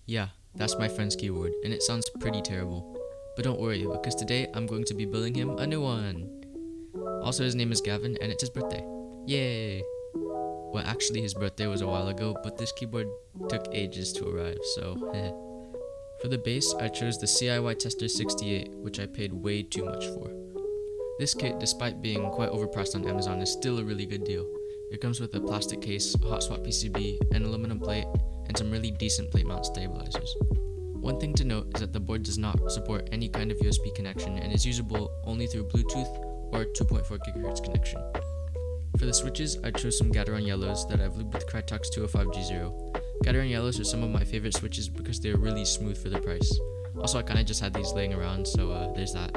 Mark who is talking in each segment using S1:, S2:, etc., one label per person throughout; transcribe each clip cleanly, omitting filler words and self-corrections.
S1: Yeah, that's my friend's keyboard, and it sounds pretty terrible. But don't worry, because today I'm going to be building him a new one. Also, his name is Gavin, and it's his birthday. Yay! Well, actually, his birthday was a while ago, but this keyboard took ages to arrive, so heh. For the base, I chose the CIY Tester 68, which I paid way too much for. This kit, despite being quite overpriced on Amazon, is still a really good deal. It comes with a plastic case, a hot swap PCB, an aluminum plate, and some really decent plate mount stabilizers. One thing to note is that the board does not support any kind of USB connection and is usable only through Bluetooth or 2.4 GHz connection. For the switches, I chose some Gateron Yellows that I've lubed with Crytox 205G0. Gateron Yellows are some of my favorite switches because they're really smooth for the price. Also, I kinda just had these laying around, so there's that.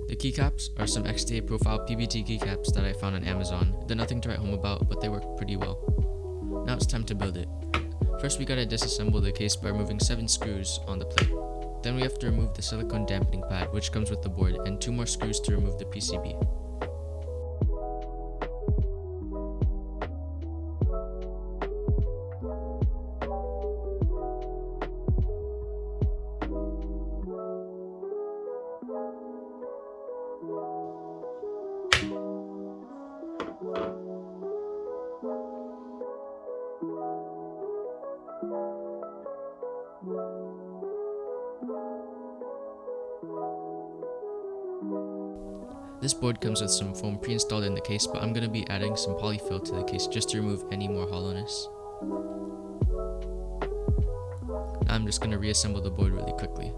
S1: The keycaps are some XDA profile PBT keycaps that I found on Amazon. They're nothing to write home about, but they work pretty well. Now it's time to build it. First we gotta disassemble the case by removing 7 screws on the plate. Then we have to remove the silicone dampening pad which comes with the board and 2 more screws to remove the PCB. This board comes with some foam pre-installed in the case, but I'm going to be adding some polyfill to the case just to remove any more hollowness. Now I'm just going to reassemble the board really quickly.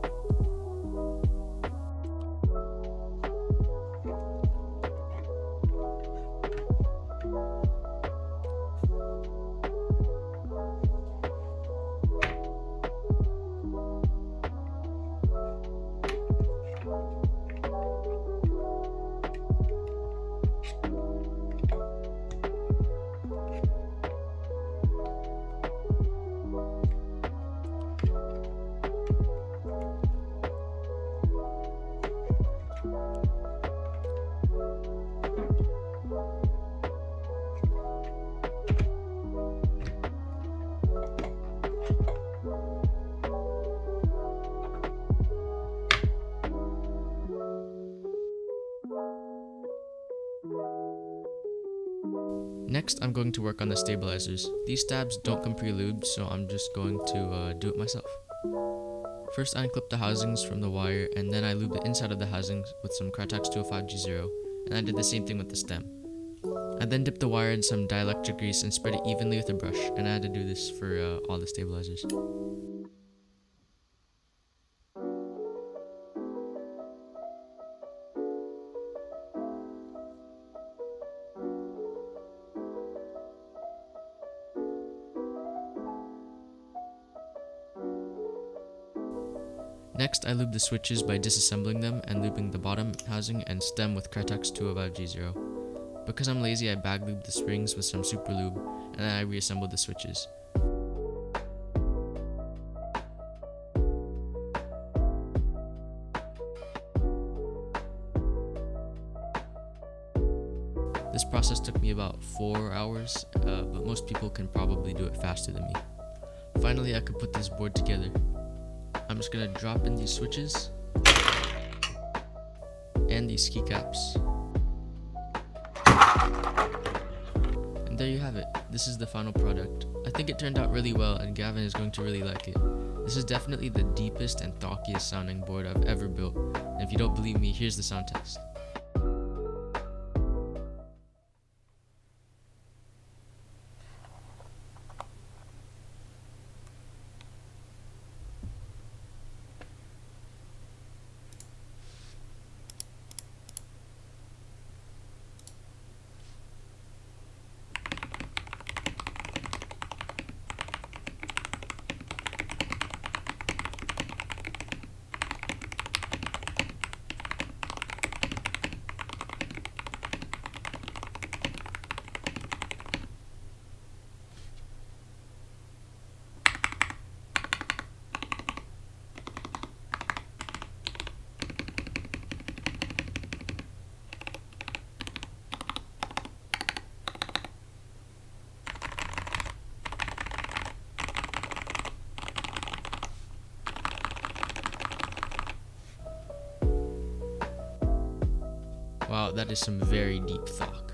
S1: Next, I'm going to work on the stabilizers. These stabs don't come pre-lubed, so I'm just going to do it myself. First, I unclip the housings from the wire, and then I lube the inside of the housings with some Crytox 205G0, and I did the same thing with the stem. I then dipped the wire in some dielectric grease and spread it evenly with a brush, and I had to do this for all the stabilizers. Next, I lube the switches by disassembling them and lubing the bottom housing and stem with Crytox 205G0. Because I'm lazy, I bag lubed the springs with some super lube, and then I reassembled the switches. This process took me about 4 hours, but most people can probably do it faster than me. Finally, I could put this board together. I'm just gonna drop in these switches and these keycaps. And there you have it. This is the final product. I think it turned out really well and Gavin is going to really like it. This is definitely the deepest and thockiest sounding board I've ever built. And if you don't believe me, here's the sound test. Wow, that is some very deep thock.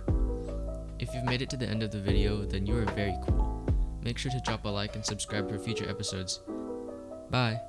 S1: If you've made it to the end of the video, then you are very cool. Make sure to drop a like and subscribe for future episodes. Bye!